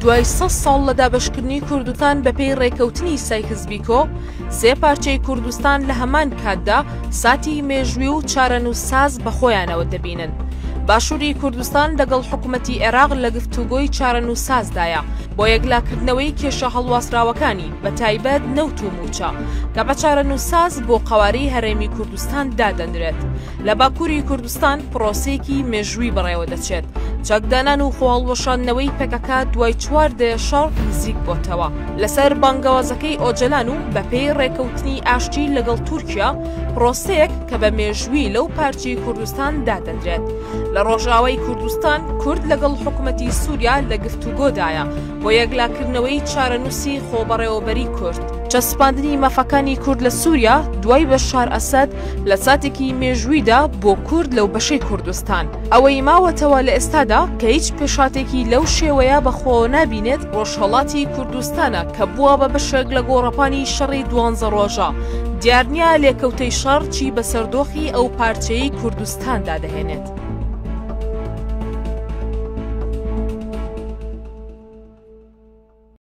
دوای 100 ساڵ لە دابەشکردنی کوردستان بەپێی ڕێکەوتنی سای حزبی کۆ سێ پارچەی کوردستان لە هەمان کاتدا ساتی مێژووی و چارەنووسساز بەخۆیانەوە دەبینن. باشووری کوردستان لەگەڵ حکوومەتی عێراق لە گفتوگۆی چارەنووسسازدایە بۆ یەکلاکردنەوەی کێشە هەڵواسراوەکانی بە تایبەت نەوت و موچە کە بە چارەنووسساز بۆ قەواری هەرێمی کوردستان دادەنرێت. لە باکووری کوردستان پرۆسەیەکی مێژووی بەڕێوە دەچێت. چەکدانان و خۆهەڵوەشاندنەوەی پێکەکە دوای 4 شەڕ نزیک بۆتەوە. لەسەر بانگەوازەکەی ئۆجەلان و بەپێی ڕێکەوتنی ئاشتی لەگەڵ تورکیا پرۆسەیەک کە بە مێژووی لەو پارچەی کوردستان دادەنرێت. لە ڕۆژاوای کوردستان کورد لەگەڵ حکوومەتی سووریا لە گفتوگۆدایە بۆ یەکلاکردنەوەی چارەنووسی خۆبەڕێوەبەری کورد. چەسپاندنی مەفەکانی کورد لە سووریا دوای بەشار ئەسەد لە ساتێکی مێژوویدا بۆ کورد لەو بەشەی کوردستان. ئەوەی ماوەتەوە لە ئێستادا کە هیچ پێشاتێکی لەو شێوەیە بەخۆوە نابینێت ڕۆژهەڵاتی کوردستانە کە بووە بە بەشێک لە گۆڕەپانی شەڕی 12 ڕۆژە. دیارنیە لێکەوتەی شەڕ چی بە سەردۆخی ئەو پارچەی کوردستاندا دەهێنێت.